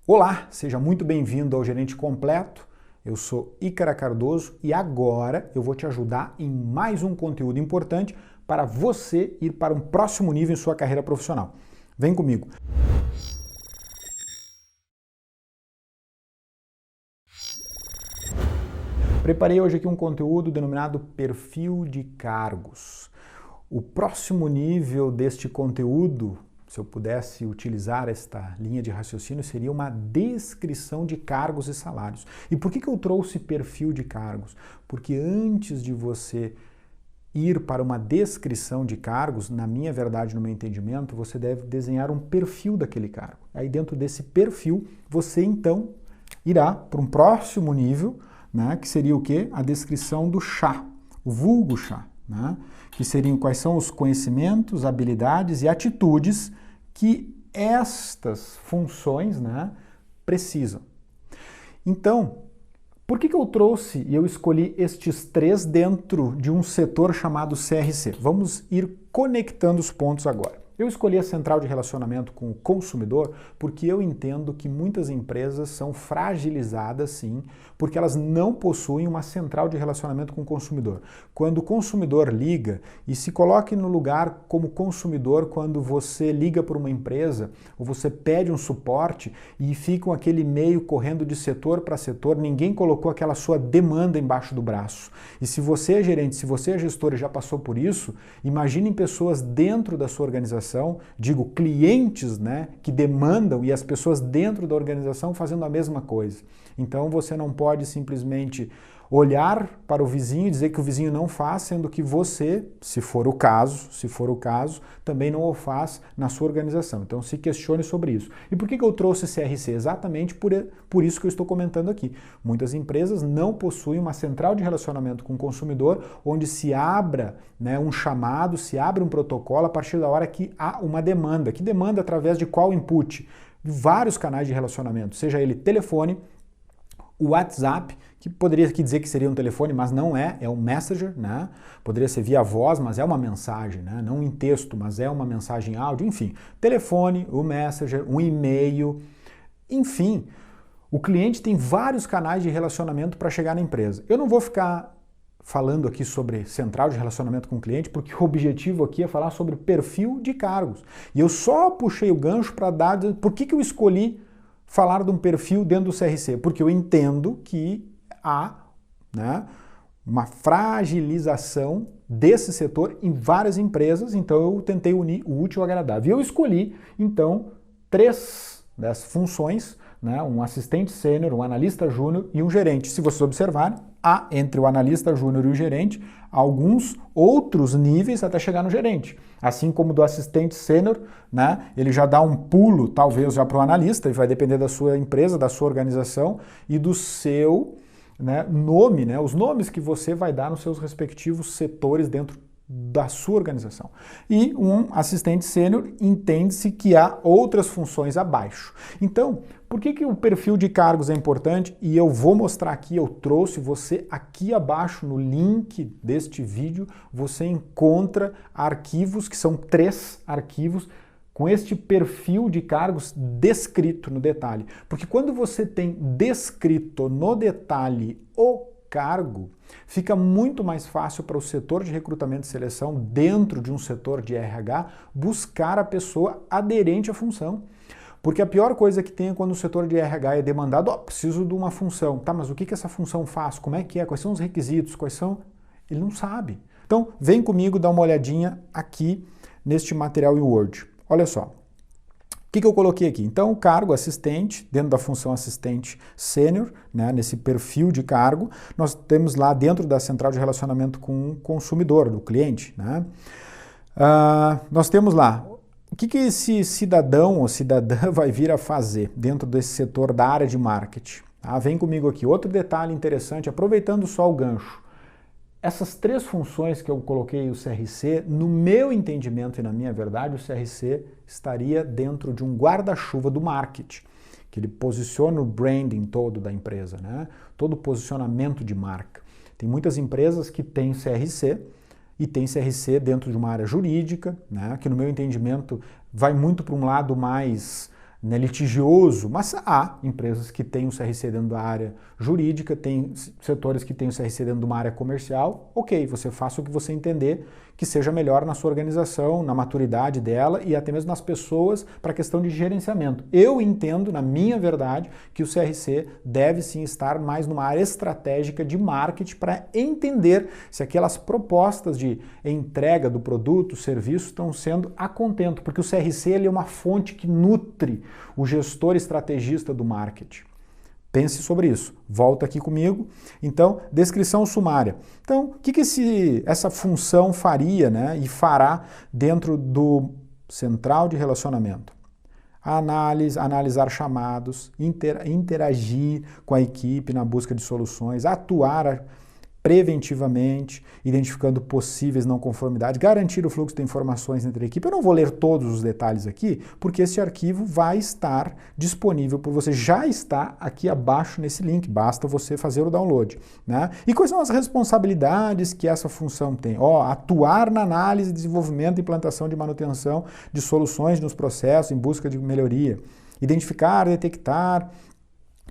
Olá, seja muito bem-vindo ao Gerente Completo. Eu sou Ícaro Cardoso e agora eu vou te ajudar em mais um conteúdo importante para você ir para um próximo nível em sua carreira profissional. Vem comigo. Preparei hoje aqui um conteúdo denominado Perfil de Cargos. O próximo nível deste conteúdo, se eu pudesse utilizar esta linha de raciocínio, seria uma descrição de cargos e salários. E por que eu trouxe perfil de cargos? Porque antes de você ir para uma descrição de cargos, na minha verdade, no meu entendimento, você deve desenhar um perfil daquele cargo. Aí dentro desse perfil, você então irá para um próximo nível, né, que seria o quê? A descrição do chá, o vulgo chá, né, que seriam quais são os conhecimentos, habilidades e atitudes que estas funções, né, precisam. Então, por que eu trouxe e eu escolhi estes três dentro de um setor chamado CRC? Vamos ir conectando os pontos agora. Eu escolhi a central de relacionamento com o consumidor porque eu entendo que muitas empresas são fragilizadas, sim, porque elas não possuem uma central de relacionamento com o consumidor. Quando o consumidor liga, e se coloque no lugar como consumidor quando você liga para uma empresa ou você pede um suporte e fica aquele e-mail correndo de setor para setor, ninguém colocou aquela sua demanda embaixo do braço. E se você é gerente, se você é gestor e já passou por isso, imaginem pessoas dentro da sua organização, digo clientes, né, que demandam e as pessoas dentro da organização fazendo a mesma coisa. Então você não pode simplesmente olhar para o vizinho e dizer que o vizinho não faz, sendo que você, se for o caso, também não o faz na sua organização. Então se questione sobre isso. E por que eu trouxe CRC? Exatamente por isso que eu estou comentando aqui. Muitas empresas não possuem uma central de relacionamento com o consumidor, onde se abra, né, um chamado, se abre um protocolo a partir da hora que há uma demanda. Que demanda através de qual input? Vários canais de relacionamento, seja ele telefone, o WhatsApp, que poderia aqui dizer que seria um telefone, mas não é, é um messenger, né? Poderia ser via voz, mas é uma mensagem, né? Não em texto, mas é uma mensagem áudio, enfim. Telefone, o messenger, um e-mail, enfim. O cliente tem vários canais de relacionamento para chegar na empresa. Eu não vou ficar falando aqui sobre central de relacionamento com o cliente, porque o objetivo aqui é falar sobre perfil de cargos. E eu só puxei o gancho para dar... Por que eu escolhi falar de um perfil dentro do CRC? Porque eu entendo que há, né, uma fragilização desse setor em várias empresas, então eu tentei unir o útil ao agradável. E eu escolhi, então, três das funções, né, um assistente sênior, um analista júnior e um gerente. Se vocês observarem, há entre o analista júnior e o gerente alguns outros níveis até chegar no gerente. Assim como do assistente sênior, né, ele já dá um pulo, talvez, já para o analista, e vai depender da sua empresa, da sua organização e do seu, né, nome, né, os nomes que você vai dar nos seus respectivos setores dentro da sua organização. E um assistente sênior entende-se que há outras funções abaixo. Então, por que o perfil de cargos é importante? E eu vou mostrar aqui, eu trouxe você aqui abaixo no link deste vídeo, você encontra arquivos, que são 3 arquivos, com este perfil de cargos descrito no detalhe. Porque quando você tem descrito no detalhe o cargo, fica muito mais fácil para o setor de recrutamento e seleção, dentro de um setor de RH, buscar a pessoa aderente à função. Porque a pior coisa que tem é quando o setor de RH é demandado, preciso de uma função. Tá, mas o que essa função faz? Como é que é? Quais são os requisitos? Quais são? Ele não sabe. Então, vem comigo dar uma olhadinha aqui neste material em Word. Olha só. O que eu coloquei aqui? Então, o cargo assistente, dentro da função assistente sênior, né, nesse perfil de cargo, nós temos lá dentro da central de relacionamento com o consumidor, do cliente, né? Nós temos lá, o que esse cidadão ou cidadã vai vir a fazer dentro desse setor da área de marketing? Vem comigo aqui. Outro detalhe interessante, aproveitando só o gancho. Essas 3 funções que eu coloquei o CRC, no meu entendimento e na minha verdade, o CRC estaria dentro de um guarda-chuva do marketing, que ele posiciona o branding todo da empresa, né? Todo o posicionamento de marca. Tem muitas empresas que têm CRC e tem CRC dentro de uma área jurídica, né? Que no meu entendimento vai muito para um lado mais né, litigioso, mas há empresas que têm o CRC dentro da área jurídica, tem setores que têm o CRC dentro de uma área comercial. Ok, você faça o que você entender que seja melhor na sua organização, na maturidade dela e até mesmo nas pessoas para a questão de gerenciamento. Eu entendo, na minha verdade, que o CRC deve sim estar mais numa área estratégica de marketing para entender se aquelas propostas de entrega do produto, serviço estão sendo a contento, porque o CRC ele é uma fonte que nutre o gestor estrategista do marketing. Pense sobre isso. Volta aqui comigo. Então, descrição sumária. Então, o que essa função faria, né, e fará dentro do central de relacionamento? Analisar chamados, interagir com a equipe na busca de soluções, atuar preventivamente, identificando possíveis não conformidades, garantir o fluxo de informações entre a equipe. Eu não vou ler todos os detalhes aqui, porque esse arquivo vai estar disponível por você. Já está aqui abaixo nesse link, basta você fazer o download, né? E quais são as responsabilidades que essa função tem? Atuar na análise, desenvolvimento e implantação de manutenção de soluções nos processos em busca de melhoria. Identificar, detectar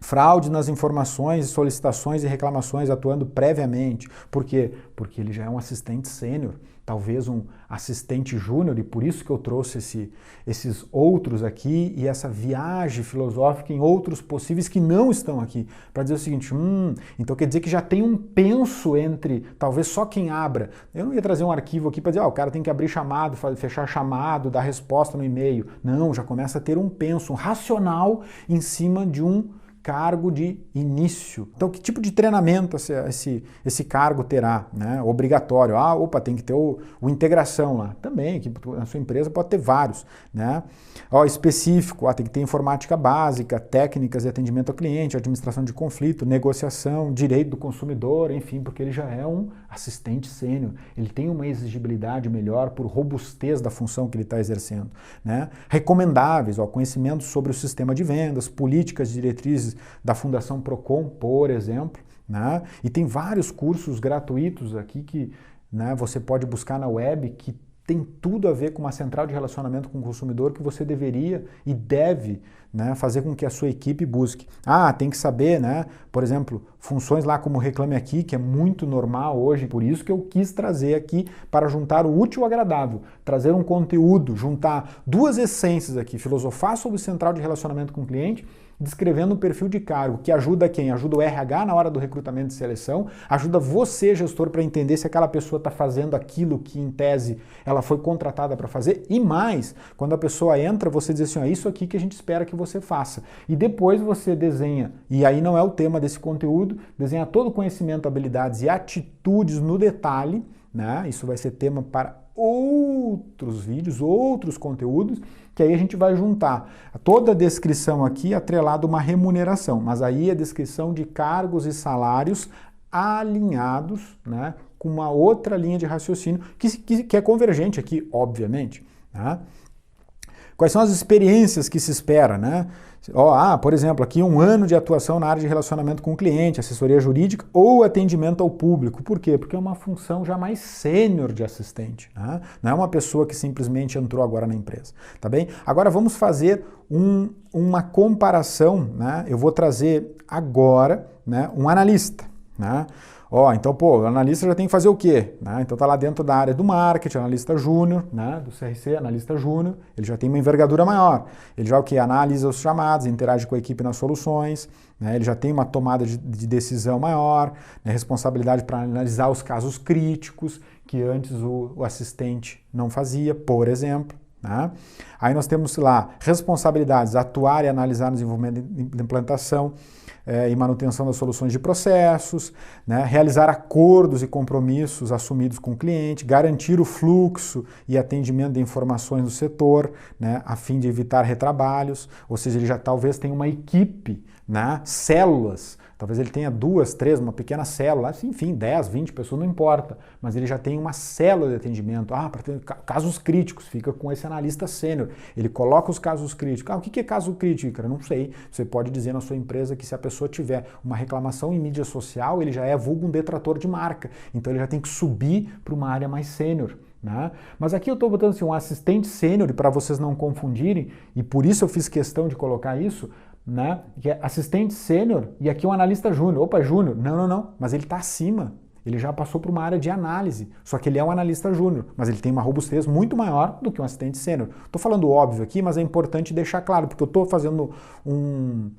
fraude nas informações, solicitações e reclamações atuando previamente. Por quê? Porque ele já é um assistente sênior, talvez um assistente júnior, e por isso que eu trouxe esses outros aqui e essa viagem filosófica em outros possíveis que não estão aqui. Para dizer o seguinte, então quer dizer que já tem um penso entre, talvez só quem abra. Eu não ia trazer um arquivo aqui para dizer, o cara tem que abrir chamado, fechar chamado, dar resposta no e-mail. Não, já começa a ter um penso, um racional em cima de um cargo de início. Então, que tipo de treinamento esse cargo terá, né? Obrigatório. Tem que ter o integração lá. Também, que na sua empresa pode ter vários, né? Específico, tem que ter informática básica, técnicas de atendimento ao cliente, administração de conflito, negociação, direito do consumidor, enfim, porque ele já é um assistente sênior. Ele tem uma exigibilidade melhor por robustez da função que ele está exercendo, né? Recomendáveis, conhecimento sobre o sistema de vendas, políticas, diretrizes da Fundação Procon, por exemplo, né? E tem vários cursos gratuitos aqui que, né, você pode buscar na web que tem tudo a ver com uma central de relacionamento com o consumidor que você deveria e deve, né, fazer com que a sua equipe busque. Tem que saber, né, por exemplo, funções lá como Reclame Aqui, que é muito normal hoje, por isso que eu quis trazer aqui para juntar o útil ao agradável, trazer um conteúdo, juntar duas essências aqui, filosofar sobre central de relacionamento com o cliente, descrevendo um perfil de cargo que ajuda quem? Ajuda o RH na hora do recrutamento e seleção, ajuda você, gestor, para entender se aquela pessoa está fazendo aquilo que, em tese, ela foi contratada para fazer. E mais, quando a pessoa entra, você diz assim, é isso aqui que a gente espera que você faça. E depois você desenha, e aí não é o tema desse conteúdo, desenha todo o conhecimento, habilidades e atitudes no detalhe, né? Isso vai ser tema para outros vídeos, outros conteúdos, que aí a gente vai juntar toda a descrição aqui atrelada a uma remuneração, mas aí a descrição de cargos e salários alinhados, né, com uma outra linha de raciocínio que é convergente aqui, obviamente, né? Quais são as experiências que se espera, né? Por exemplo, aqui 1 ano de atuação na área de relacionamento com o cliente, assessoria jurídica ou atendimento ao público. Por quê? Porque é uma função já mais sênior de assistente, né? Não é uma pessoa que simplesmente entrou agora na empresa, tá bem? Agora vamos fazer uma comparação, né? Eu vou trazer agora, né, um analista, né? Então, o analista já tem que fazer o quê? Né? Então tá lá dentro da área do marketing, analista júnior, né? Do CRC, analista júnior, ele já tem uma envergadura maior. Ele já analisa os chamados, interage com a equipe nas soluções, né? Ele já tem uma tomada de decisão maior, né? Responsabilidade para analisar os casos críticos, que antes o assistente não fazia, por exemplo. Né? Aí nós temos lá responsabilidades, atuar e analisar no desenvolvimento de implantação e manutenção das soluções de processos, né? Realizar acordos e compromissos assumidos com o cliente, garantir o fluxo e atendimento de informações do setor, né? A fim de evitar retrabalhos, ou seja, ele já talvez tenha uma equipe, né? Células, talvez ele tenha 2, 3, uma pequena célula, enfim, 10, 20 pessoas, não importa, mas ele já tem uma célula de atendimento. Para ter casos críticos, fica com esse analista sênior, ele coloca os casos críticos. O que é caso crítico, cara? Não sei, você pode dizer na sua empresa que se a pessoa tiver uma reclamação em mídia social, ele já é vulgo um detrator de marca, então ele já tem que subir para uma área mais sênior, né? Mas aqui eu estou botando assim, um assistente sênior, para vocês não confundirem, e por isso eu fiz questão de colocar isso, né? Que é assistente sênior e aqui um analista júnior. Opa, júnior? Não, mas ele está acima. Ele já passou por uma área de análise, só que ele é um analista júnior, mas ele tem uma robustez muito maior do que um assistente sênior. Estou falando óbvio aqui, mas é importante deixar claro, porque eu estou fazendo um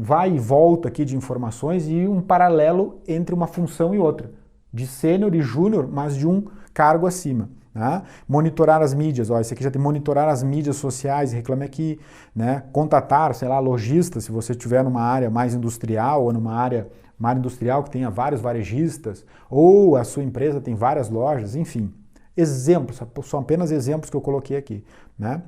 vai e volta aqui de informações e um paralelo entre uma função e outra, de sênior e júnior, mas de um cargo acima. Né? Monitorar as mídias, ó, esse aqui já tem monitorar as mídias sociais, reclame aqui, né? Contatar, sei lá, lojistas, se você estiver numa área mais industrial ou numa área industrial que tenha vários varejistas, ou a sua empresa tem várias lojas, enfim. Exemplos, são apenas exemplos que eu coloquei aqui, né?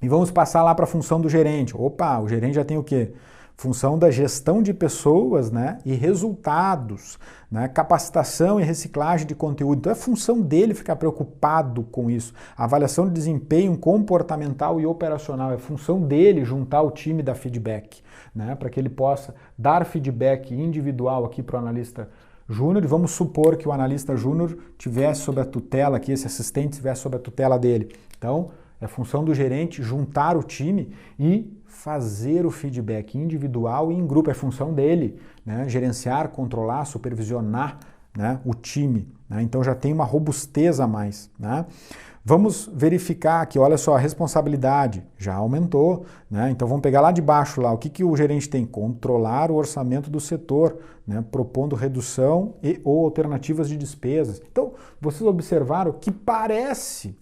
E vamos passar lá para a função do gerente. Opa, o gerente já tem o quê? Função da gestão de pessoas, né, e resultados, né, capacitação e reciclagem de conteúdo. Então é função dele ficar preocupado com isso. A avaliação de desempenho comportamental e operacional é função dele juntar o time da feedback, né, para que ele possa dar feedback individual aqui para o analista júnior. E vamos supor que o analista júnior tivesse sob a tutela aqui, esse assistente estivesse sob a tutela dele. Então é função do gerente juntar o time e fazer o feedback individual e em grupo. É função dele, né? Gerenciar, controlar, supervisionar, né, o time. Né? Então já tem uma robustez a mais. Né? Vamos verificar aqui, olha só, a responsabilidade já aumentou. Né? Então vamos pegar lá de baixo, lá, o que o gerente tem? Controlar o orçamento do setor, né? Propondo redução ou alternativas de despesas. Então vocês observaram que parece...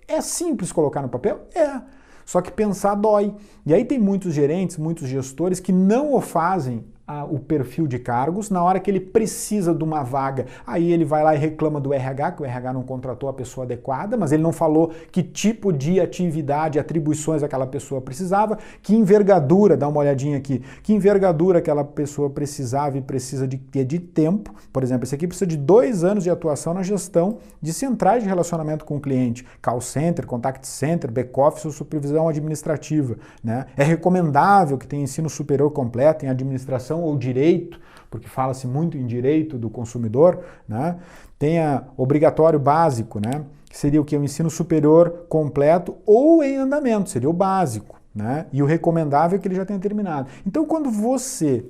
É simples colocar no papel? É. Só que pensar dói. E aí tem muitos gerentes, muitos gestores que não o fazem o perfil de cargos na hora que ele precisa de uma vaga. Aí ele vai lá e reclama do RH, que o RH não contratou a pessoa adequada, mas ele não falou que tipo de atividade, atribuições aquela pessoa precisava, que envergadura, dá uma olhadinha aqui, que envergadura aquela pessoa precisava e precisa de tempo. Por exemplo, esse aqui precisa de 2 anos de atuação na gestão de centrais de relacionamento com o cliente, call center, contact center, back-office ou supervisão administrativa. Né? É recomendável que tenha ensino superior completo em administração ou direito, porque fala-se muito em direito do consumidor, né? Tenha obrigatório básico, né? Que seria o que? O ensino superior completo ou em andamento, seria o básico, né? E o recomendável é que ele já tenha terminado. Então, quando você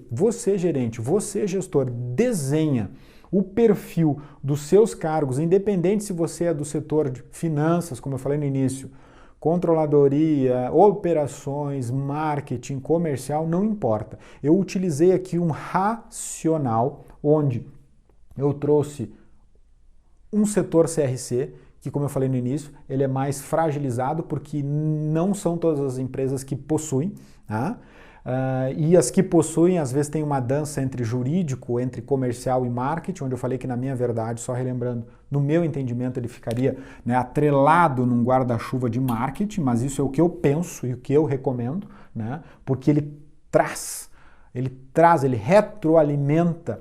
gerente, você gestor, desenha o perfil dos seus cargos, independente se você é do setor de finanças, como eu falei no início, controladoria, operações, marketing, comercial, não importa. Eu utilizei aqui um racional onde eu trouxe um setor CRC, que como eu falei no início, ele é mais fragilizado porque não são todas as empresas que possuem, tá? E as que possuem, às vezes tem uma dança entre jurídico, entre comercial e marketing, onde eu falei que na minha verdade, só relembrando, no meu entendimento ele ficaria, né, atrelado num guarda-chuva de marketing, mas isso é o que eu penso e o que eu recomendo, né, porque ele retroalimenta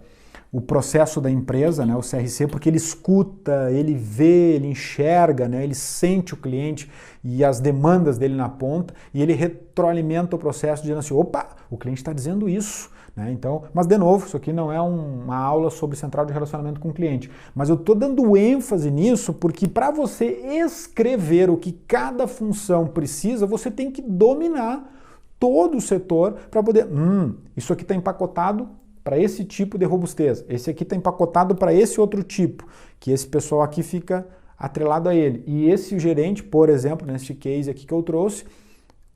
o processo da empresa, né, o CRC, porque ele escuta, ele vê, ele enxerga, né, ele sente o cliente e as demandas dele na ponta e ele retroalimenta o processo dizendo assim, opa, o cliente está dizendo isso. Né? Então, mas de novo, isso aqui não é uma aula sobre central de relacionamento com o cliente, mas eu estou dando ênfase nisso porque para você escrever o que cada função precisa, você tem que dominar todo o setor para poder, isso aqui está empacotado para esse tipo de robustez, esse aqui está empacotado para esse outro tipo, que esse pessoal aqui fica atrelado a ele. E esse gerente, por exemplo, nesse case aqui que eu trouxe,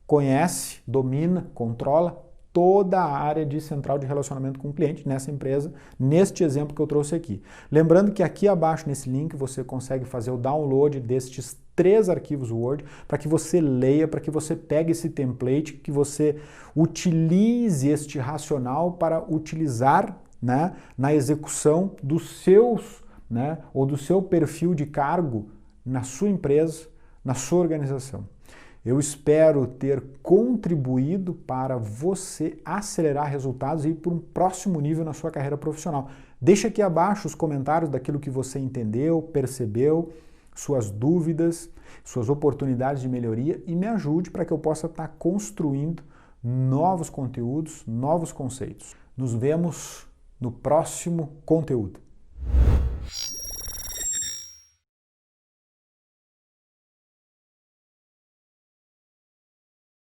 conhece, domina, controla toda a área de central de relacionamento com o cliente nessa empresa, neste exemplo que eu trouxe aqui. Lembrando que aqui abaixo nesse link você consegue fazer o download destes 3 arquivos Word para que você leia, para que você pegue esse template, que você utilize este racional para utilizar, né, na execução dos seus, né, ou do seu perfil de cargo na sua empresa, na sua organização. Eu espero ter contribuído para você acelerar resultados e ir para um próximo nível na sua carreira profissional. Deixa aqui abaixo os comentários daquilo que você entendeu, percebeu, suas dúvidas, suas oportunidades de melhoria e me ajude para que eu possa estar construindo novos conteúdos, novos conceitos. Nos vemos no próximo conteúdo.